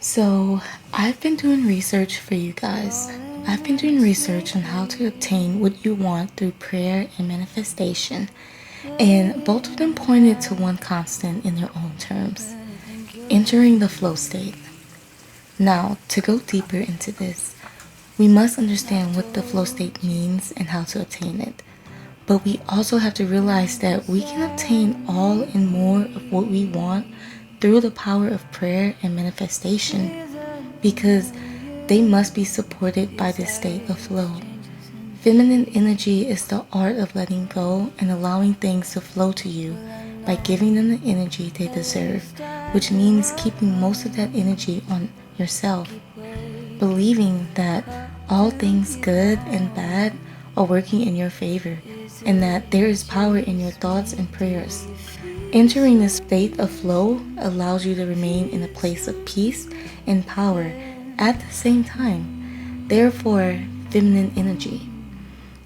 So, I've been doing research for you guys. I've been doing research on how to obtain what you want through prayer and manifestation, and both of them pointed to one constant in their own terms: entering the flow state. Now, to go deeper into this, we must understand what the flow state means and how to attain it. But we also have to realize that we can obtain all and more of what we want through the power of prayer and manifestation, because they must be supported by this state of flow. Feminine energy is the art of letting go and allowing things to flow to you by giving them the energy they deserve, which means keeping most of that energy on yourself, believing that all things good and bad are working in your favor, and that there is power in your thoughts and prayers. Entering this state of flow allows you to remain in a place of peace and power at the same time. Therefore, feminine energy,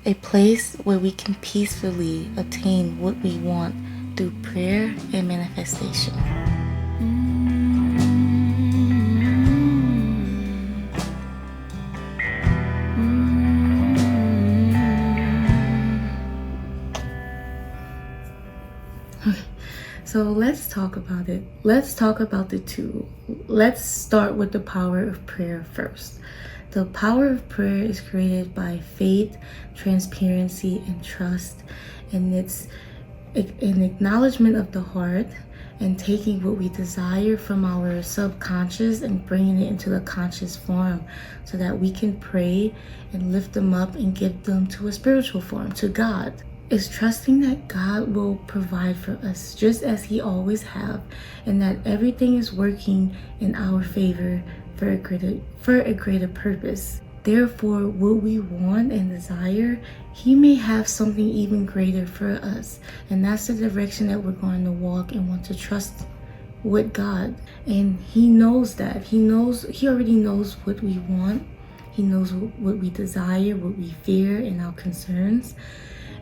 a place where we can peacefully obtain what we want through prayer and manifestation. So let's talk about it. Let's talk about the two. Let's start with the power of prayer first. The power of prayer is created by faith, transparency, and trust. And it's an acknowledgement of the heart and taking what we desire from our subconscious and bringing it into the conscious form so that we can pray and lift them up and give them to a spiritual form, to God. Is trusting that God will provide for us just as He always have, and that everything is working in our favor for a greater purpose. Therefore, what we want and desire, He may have something even greater for us, and that's the direction that we're going to walk and want to trust with God. And He knows that. He already knows what we want. He knows what we desire, what we fear, and our concerns.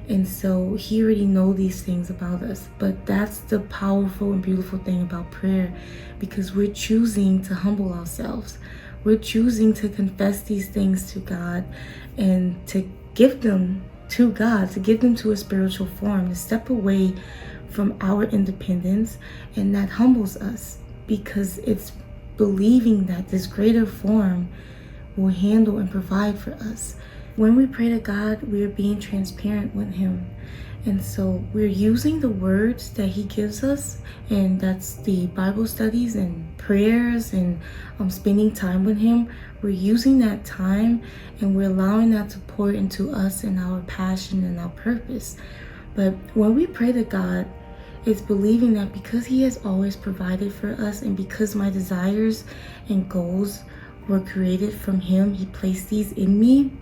And so He already knows these things about us. But that's the powerful and beautiful thing about prayer, because we're choosing to humble ourselves. We're choosing to confess these things to God and to give them to God, to give them to a spiritual form, to step away from our independence. And that humbles us, because it's believing that this greater form will handle and provide for us. When we pray to God, we're being transparent with Him. And so we're using the words that He gives us, and that's the Bible studies and prayers and spending time with Him. We're using that time and we're allowing that to pour into us and our passion and our purpose. But when we pray to God, it's believing that because He has always provided for us, and because my desires and goals were created from Him, He placed these in me,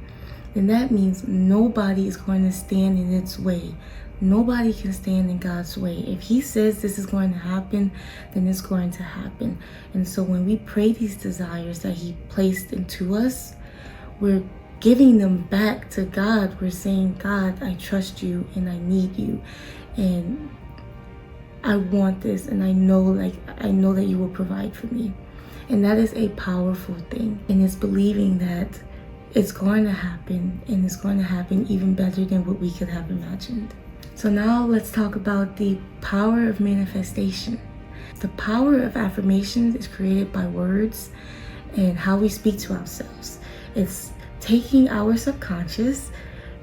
then that means nobody is going to stand in its way. Nobody can stand in God's way. If He says this is going to happen, then it's going to happen. And so when we pray these desires that He placed into us, we're giving them back to God. We're saying, God, I trust You and I need You. And I want this, and I know that You will provide for me. And that is a powerful thing. And it's believing that it's going to happen, and it's going to happen even better than what we could have imagined. So now let's talk about the power of manifestation. The power of affirmations is created by words and how we speak to ourselves. It's taking our subconscious,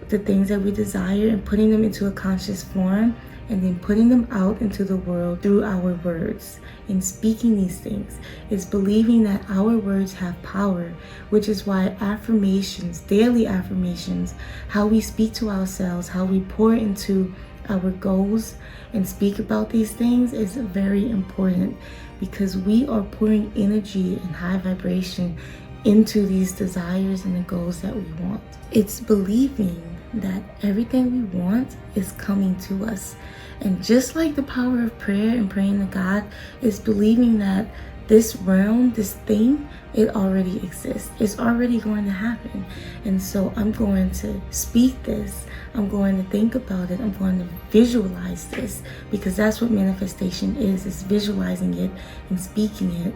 the things that we desire, and putting them into a conscious form, and then putting them out into the world through our words. And speaking these things is believing that our words have power, which is why affirmations, daily affirmations, how we speak to ourselves, how we pour into our goals and speak about these things is very important, because we are pouring energy and high vibration into these desires and the goals that we want. It's believing that everything we want is coming to us. And just like the power of prayer and praying to God, is believing that this realm, this thing, it already exists. It's already going to happen. And so I'm going to speak this. I'm going to think about it. I'm going to visualize this, because that's what manifestation is. It's visualizing it and speaking it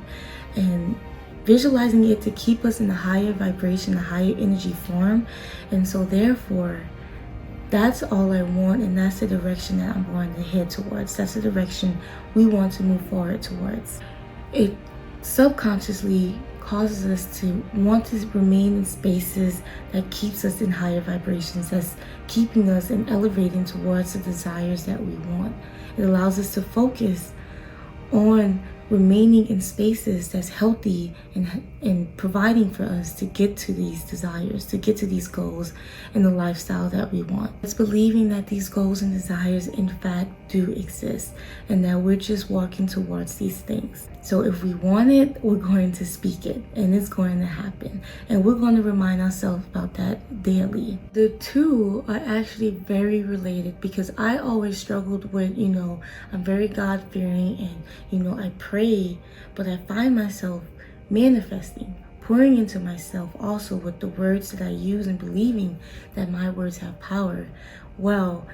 and visualizing it to keep us in a higher vibration, a higher energy form. And so therefore, that's all I want, and that's the direction that I'm going to head towards. That's the direction we want to move forward towards. It subconsciously causes us to want to remain in spaces that keeps us in higher vibrations, that's keeping us and elevating towards the desires that we want. It allows us to focus on remaining in spaces that's healthy and providing for us to get to these desires, to get to these goals and the lifestyle that we want. It's believing that these goals and desires in fact do exist, and that we're just walking towards these things. So if we want it, we're going to speak it, and it's going to happen. And we're going to remind ourselves about that daily. The two are actually very related, because I always struggled with, I'm very God-fearing, and, I pray, but I find myself manifesting, pouring into myself also with the words that I use, and believing that my words have power. Well,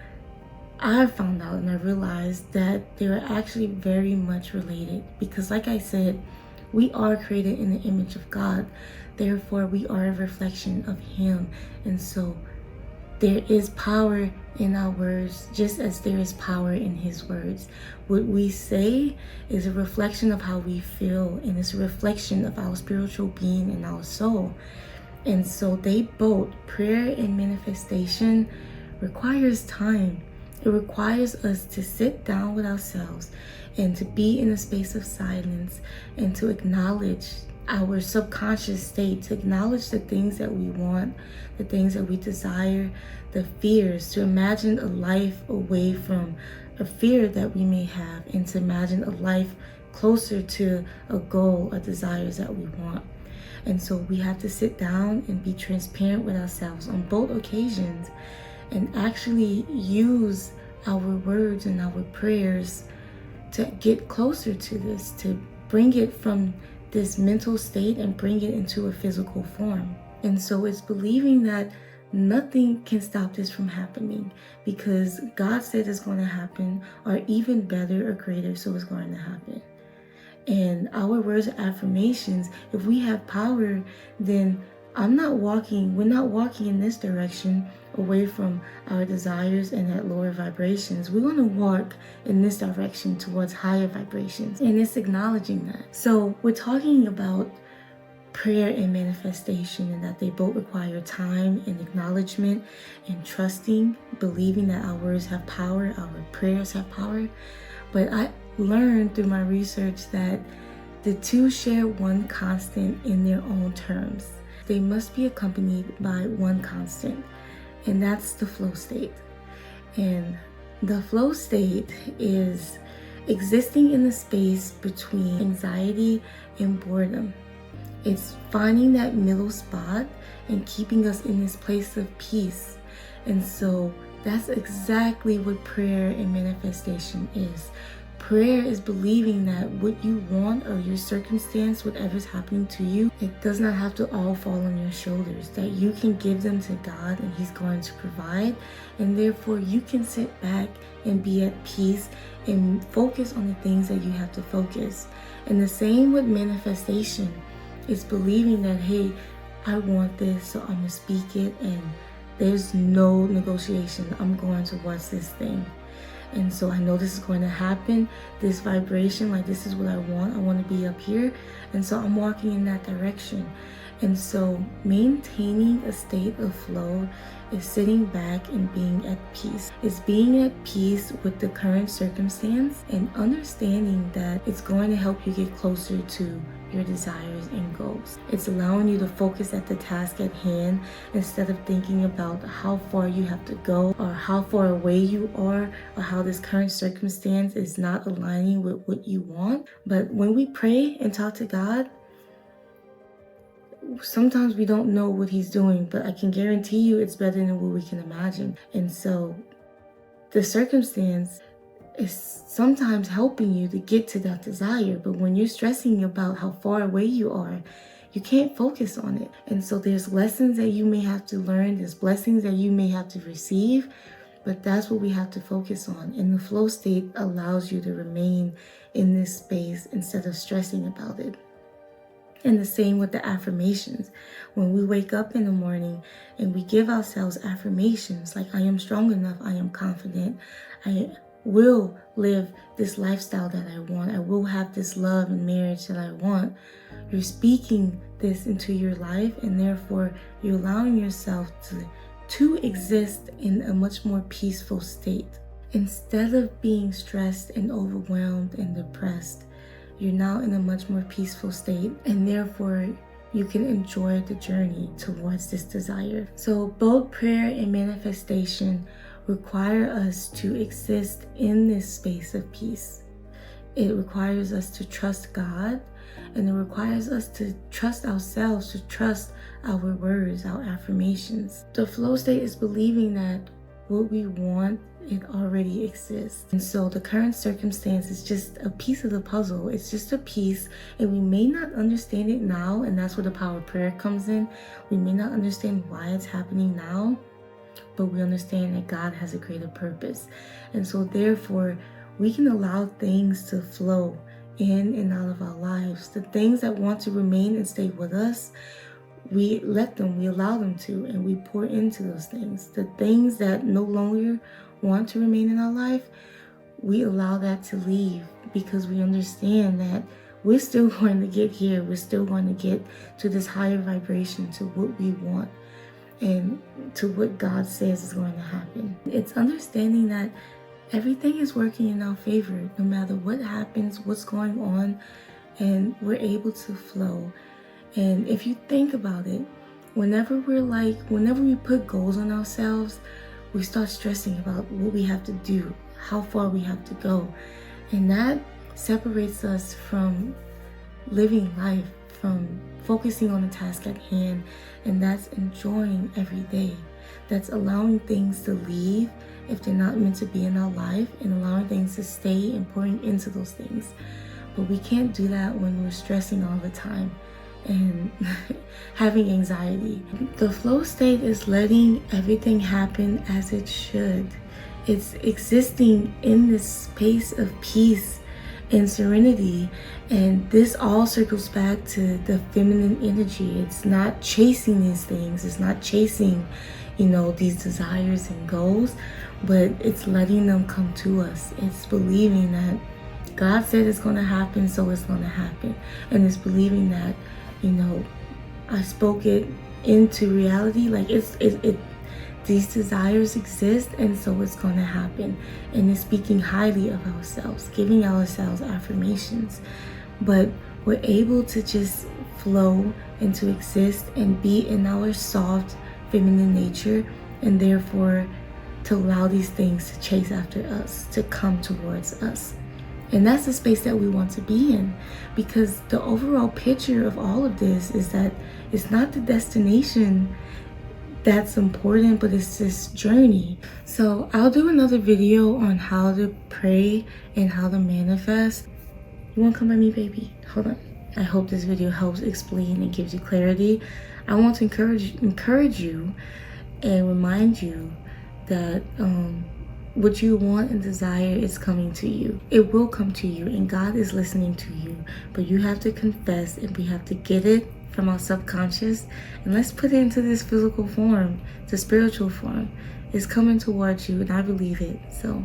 I found out and I realized that they are actually very much related, because like I said, we are created in the image of God. Therefore, we are a reflection of Him. And so there is power in our words, just as there is power in His words. What we say is a reflection of how we feel, and it's a reflection of our spiritual being and our soul. And so they both, prayer and manifestation, requires time. It requires us to sit down with ourselves and to be in a space of silence, and to acknowledge our subconscious state, to acknowledge the things that we want, the things that we desire, the fears, to imagine a life away from a fear that we may have, and to imagine a life closer to a goal or desires that we want. And so we have to sit down and be transparent with ourselves on both occasions, and actually use our words and our prayers to get closer to this, to bring it from this mental state and bring it into a physical form. And so it's believing that nothing can stop this from happening, because God said it's going to happen, or even better or greater, so it's going to happen. And our words are affirmations. If we have power, then we're not walking in this direction away from our desires and at lower vibrations. We're going to walk in this direction towards higher vibrations. And it's acknowledging that. So we're talking about prayer and manifestation, and that they both require time and acknowledgement and trusting, believing that our words have power, our prayers have power. But I learned through my research that the two share one constant in their own terms. They must be accompanied by one constant, and that's the flow state. And the flow state is existing in the space between anxiety and boredom. It's finding that middle spot and keeping us in this place of peace. And so that's exactly what prayer and manifestation is. Prayer is believing that what you want, or your circumstance, whatever's happening to you, it does not have to all fall on your shoulders, that you can give them to God and He's going to provide. And therefore you can sit back and be at peace and focus on the things that you have to focus. And the same with manifestation. It's believing that, hey, I want this, so I'm going to speak it, and there's no negotiation. I'm going towards this thing. And so I know this is going to happen, this vibration, like this is what I want. I want to be up here. And so I'm walking in that direction. And so maintaining a state of flow is sitting back and being at peace. It's being at peace with the current circumstance and understanding that it's going to help you get closer to your desires and goals. It's allowing you to focus at the task at hand instead of thinking about how far you have to go, or how far away you are, or how this current circumstance is not aligning with what you want. But when we pray and talk to God, sometimes we don't know what He's doing, but I can guarantee you it's better than what we can imagine. And so the circumstance is sometimes helping you to get to that desire. But when you're stressing about how far away you are, you can't focus on it. And so there's lessons that you may have to learn, there's blessings that you may have to receive, but that's what we have to focus on. And the flow state allows you to remain in this space instead of stressing about it. And the same with the affirmations. When we wake up in the morning and we give ourselves affirmations like, I am strong enough, I am confident, I will live this lifestyle that I want, I will have this love and marriage that I want. You're speaking this into your life, and therefore you're allowing yourself to exist in a much more peaceful state. Instead of being stressed and overwhelmed and depressed, you're now in a much more peaceful state, and therefore you can enjoy the journey towards this desire. So both prayer and manifestation require us to exist in this space of peace. It requires us to trust God, and it requires us to trust ourselves, to trust our words, our affirmations. The flow state is believing that what we want, it already exists. And so the current circumstance is just a piece of the puzzle. It's just a piece, and we may not understand it now, and that's where the power of prayer comes in. We may not understand why it's happening now, but we understand that God has a greater purpose. And so therefore, we can allow things to flow in and out of our lives. The things that want to remain and stay with us, we let them, we allow them to, and we pour into those things. The things that no longer want to remain in our life, we allow that to leave, because we understand that we're still going to get here. We're still going to get to this higher vibration, to what we want and to what God says is going to happen. It's understanding that everything is working in our favor, no matter what happens, what's going on, and we're able to flow. And if you think about it, whenever we put goals on ourselves, we start stressing about what we have to do, how far we have to go. And that separates us from living life, from focusing on the task at hand, and that's enjoying every day. That's allowing things to leave if they're not meant to be in our life, and allowing things to stay and pouring into those things. But we can't do that when we're stressing all the time and having anxiety. The flow state is letting everything happen as it should. It's existing in this space of peace and serenity, and this all circles back to the feminine energy. It's not chasing these things, it's not chasing, these desires and goals, but it's letting them come to us. It's believing that God said it's going to happen, so it's going to happen. And it's believing that, I spoke it into reality. Like these desires exist, and so it's going to happen. And it's speaking highly of ourselves, giving ourselves affirmations. But we're able to just flow and to exist and be in our soft feminine nature, and therefore to allow these things to chase after us, to come towards us. And that's the space that we want to be in, because the overall picture of all of this is that it's not the destination that's important, but it's this journey. So I'll do another video on how to pray and how to manifest. You want to come by me, baby? Hold on. I hope this video helps explain and gives you clarity. I want to encourage you and remind you that what you want and desire is coming to you. It will come to you, and God is listening to you. But you have to confess, and we have to get it from our subconscious, and let's put it into this physical form, the spiritual form. It's coming towards you, and I believe it. So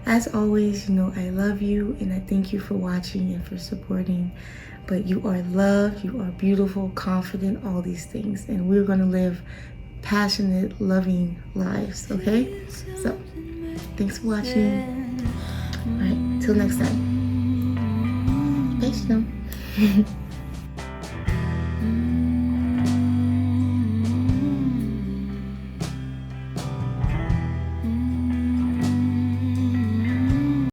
as always, I love you, and I thank you for watching and for supporting. But you are loved, you are beautiful, confident, all these things, and we're going to live passionate, loving lives, okay? So thanks for watching. All right, till next time. Bye,